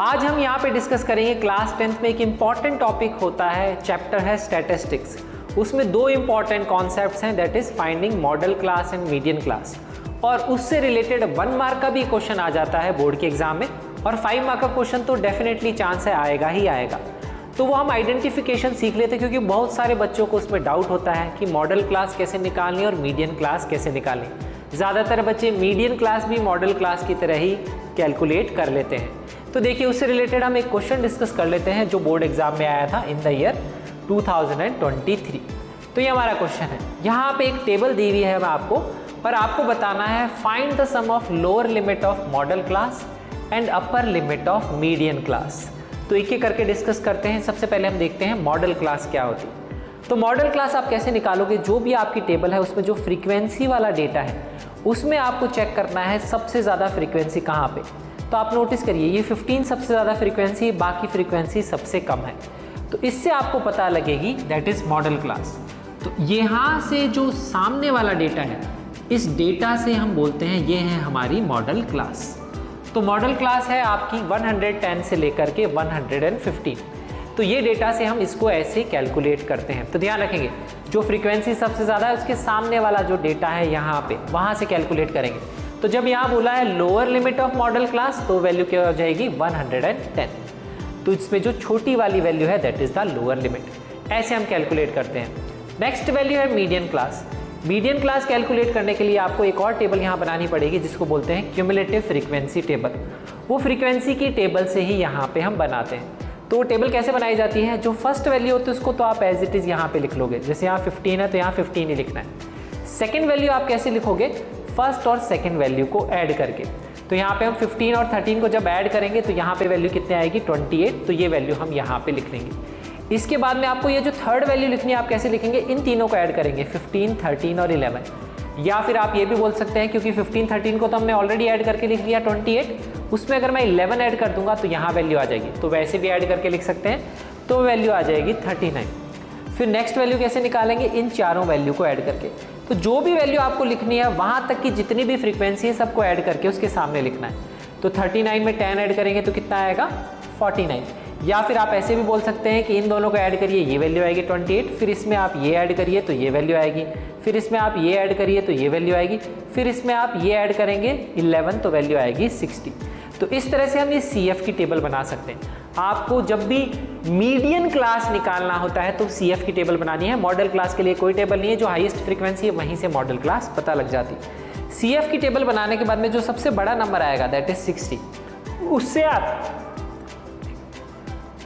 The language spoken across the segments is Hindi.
आज हम यहाँ पे डिस्कस करेंगे क्लास 10th में एक इम्पॉर्टेंट टॉपिक होता है, चैप्टर है स्टैटिस्टिक्स। उसमें दो इम्पॉर्टेंट कॉन्सेप्ट्स हैं, that is finding model class and median class. और उससे रिलेटेड 1 मार्क का भी क्वेश्चन आ जाता है बोर्ड के एग्जाम में, और 5 मार्क का क्वेश्चन तो डेफिनेटली चांस है आएगा ही आएगा। तो वो हम आइडेंटिफिकेशन सीख लेते हैं, क्योंकि बहुत सारे बच्चों को उसमें डाउट होता है कि मॉडल क्लास कैसे निकालनी और मीडियन क्लास कैसे निकालनी। ज़्यादातर बच्चे मीडियन क्लास भी मॉडल क्लास की तरह ही कैलकुलेट कर लेते हैं। तो देखिए, उससे रिलेटेड हम एक क्वेश्चन डिस्कस कर लेते हैं जो बोर्ड एग्जाम में आया था इन द ईयर 2023। तो ये हमारा क्वेश्चन है। यहाँ पे एक टेबल दी हुई है आपको, पर आपको बताना है find the sum of lower limit of modal class and upper limit of median class. तो एक एक करके डिस्कस करते हैं। सबसे पहले हम देखते हैं मॉडल क्लास क्या होती है। तो मॉडल क्लास आप कैसे निकालोगे, जो भी आपकी टेबल है उसमें जो फ्रीक्वेंसी वाला डेटा है उसमें आपको चेक करना है सबसे ज़्यादा फ्रीक्वेंसी कहाँ पे। तो आप नोटिस करिए, ये 15 सबसे ज़्यादा फ्रीक्वेंसी, बाकी फ्रीक्वेंसी सबसे कम है। तो इससे आपको पता लगेगी दैट इज़ मॉडल क्लास। तो यहाँ से जो सामने वाला डेटा है, इस डेटा से हम बोलते हैं ये है हमारी मॉडल क्लास। तो मॉडल क्लास है आपकी 110 से लेकर के 115। तो ये डेटा से हम इसको ऐसे कैलकुलेट करते हैं। तो ध्यान रखेंगे, जो फ्रीक्वेंसी सबसे ज़्यादा है उसके सामने वाला जो डेटा है यहाँ पे, वहाँ से कैलकुलेट करेंगे। तो जब यहाँ बोला है lower limit of modal class, तो वैल्यू क्या हो जाएगी 110। तो इसमें जो छोटी वाली वैल्यू है that is the lower limit. ऐसे हम कैलकुलेट करते हैं। नेक्स्ट वैल्यू है median class. Median class calculate करने के लिए आपको एक और टेबल यहाँ बनानी पड़ेगी, जिसको बोलते हैं क्यूमुलेटिव फ्रीक्वेंसी टेबल। वो फ्रीक्वेंसी की टेबल से ही यहाँ पे हम बनाते हैं। तो वो टेबल कैसे बनाई जाती है, जो फर्स्ट वैल्यू होती है उसको तो आप एज इट इज़ यहाँ पे लिख लोगे। जैसे यहाँ 15 है तो यहाँ 15 ही लिखना है। सेकेंड वैल्यू आप कैसे लिखोगे, फर्स्ट और सेकेंड वैल्यू को ऐड करके। तो यहाँ पे हम 15 और 13 को जब ऐड करेंगे तो यहाँ पे वैल्यू कितने आएगी 28। तो ये वैल्यू हम यहाँ पे लिख लेंगे। इसके बाद में आपको ये जो थर्ड वैल्यू लिखनी है, आप कैसे लिखेंगे, इन तीनों को ऐड करेंगे, 15, 13 और 11। या फिर आप ये भी बोल सकते हैं, क्योंकि 15, 13 को तो हमने ऑलरेडी ऐड करके लिख लिया 28, उसमें अगर मैं 11 ऐड कर दूंगा तो यहाँ वैल्यू आ जाएगी। तो वैसे भी ऐड करके लिख सकते हैं, तो वैल्यू आ जाएगी 39। फिर नेक्स्ट वैल्यू कैसे निकालेंगे, इन चारों वैल्यू को ऐड करके। तो जो भी वैल्यू आपको लिखनी है वहाँ तक की जितनी भी फ्रीक्वेंसी है सबको ऐड करके उसके सामने लिखना है। तो 39 में 10 ऐड करेंगे तो कितना आएगा 49। या फिर आप ऐसे भी बोल सकते हैं कि इन दोनों को ऐड करिए, ये वैल्यू आएगी 28, फिर इसमें आप ये ऐड करिए तो ये वैल्यू आएगी, फिर इसमें आप ये ऐड करिए तो ये वैल्यू आएगी, फिर इसमें आप ये ऐड करेंगे 11 तो वैल्यू आएगी 60। तो इस तरह से हम ये CF की टेबल बना सकते हैं। आपको जब भी मीडियन क्लास निकालना होता है तो CF की टेबल बनानी है। मॉडल क्लास के लिए कोई टेबल नहीं है, जो हाईएस्ट फ्रीक्वेंसी है वहीं से मॉडल क्लास पता लग जाती है। CF की टेबल बनाने के बाद में जो सबसे बड़ा नंबर आएगा दैट इज 60,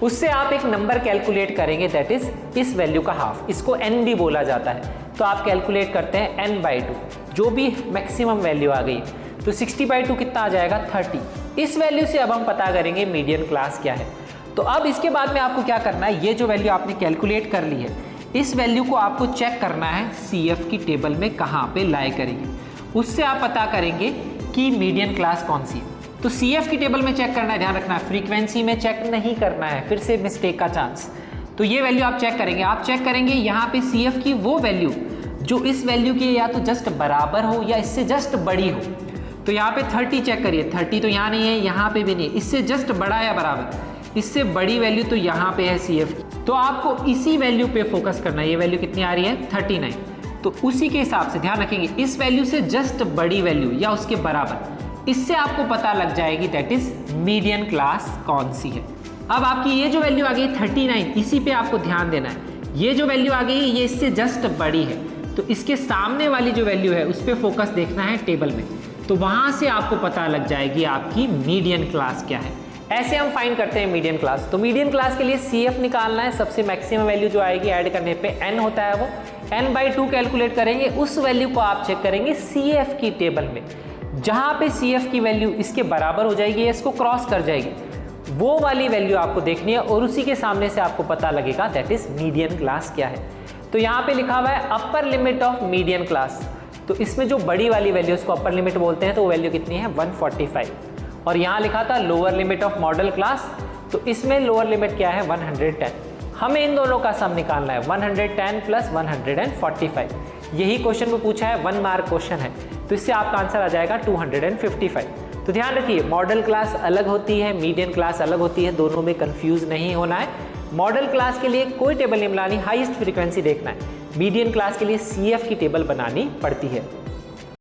उससे आप एक नंबर कैलकुलेट करेंगे दैट इज इस वैल्यू का हाफ। इसको n भी बोला जाता है। तो आप कैलकुलेट करते हैं n/2, जो भी मैक्सिमम वैल्यू आ गई। तो 60/2 कितना आ जाएगा 30। इस वैल्यू से अब हम पता करेंगे मीडियन क्लास क्या है। तो अब इसके बाद में आपको क्या करना है, ये जो वैल्यू आपने कैलकुलेट कर ली है, इस वैल्यू को आपको चेक करना है CF की टेबल में कहाँ पे लाई करेंगे। उससे आप पता करेंगे कि मीडियन क्लास कौन सी है। तो CF की टेबल में चेक करना है, ध्यान रखना है, फ्रीक्वेंसी में चेक नहीं करना है, फिर से मिस्टेक का चांस। तो ये वैल्यू आप चेक करेंगे। आप चेक करेंगे यहाँ पे CF की वो वैल्यू जो इस वैल्यू की या तो जस्ट बराबर हो या इससे जस्ट बड़ी हो। तो यहाँ पे 30 चेक करिए, 30 तो यहाँ नहीं है, यहाँ पे भी नहीं, इससे जस्ट बड़ा या बराबर, इससे बड़ी वैल्यू तो यहाँ पे है CF की। तो आपको इसी वैल्यू पे फोकस करना है। ये वैल्यू कितनी आ रही है 39। तो उसी के हिसाब से ध्यान रखेंगे, इस वैल्यू से जस्ट बड़ी वैल्यू या उसके बराबर, इससे आपको पता लग जाएगी दैट इज मीडियन क्लास कौन सी है। अब आपकी ये जो वैल्यू आ गई 39, इसी पे आपको ध्यान देना है। ये जो वैल्यू आ गई ये इससे जस्ट बड़ी है, तो इसके सामने वाली जो वैल्यू है उस पर फोकस देखना है टेबल में। तो वहां से आपको पता लग जाएगी आपकी मीडियन क्लास क्या है। ऐसे हम फाइंड करते हैं मीडियन क्लास। तो मीडियन क्लास के लिए CF निकालना है। सबसे मैक्सिमम वैल्यू जो आएगी ऐड करने पे n होता है, वो n/2 कैलकुलेट करेंगे। उस वैल्यू को आप चेक करेंगे CF की टेबल में। जहाँ पे CF की वैल्यू इसके बराबर हो जाएगी या इसको क्रॉस कर जाएगी, वो वाली वैल्यू आपको देखनी है, और उसी के सामने से आपको पता लगेगा दैट इज मीडियन क्लास क्या है। तो यहाँ पे लिखा हुआ है अपर लिमिट ऑफ मीडियन क्लास। तो इसमें जो बड़ी वाली वैल्यू उसको अपर लिमिट बोलते हैं, तो वो वैल्यू कितनी है 145। और यहाँ लिखा था lower limit of modal class, तो इसमें लोअर लिमिट क्या है 110। हमें इन दोनों का सम निकालना है, 110 प्लस 145। यही क्वेश्चन में पूछा है, 1 मार्क क्वेश्चन है, तो इससे आपका आंसर आ जाएगा 255। तो ध्यान रखिए, मॉडल क्लास अलग होती है, मीडियन क्लास अलग होती है, दोनों में कंफ्यूज नहीं होना है। मॉडल क्लास के लिए कोई टेबल नहीं बनानी, हाईएस्ट फ्रीक्वेंसी देखना है। मीडियन क्लास के लिए CF की टेबल बनानी पड़ती है।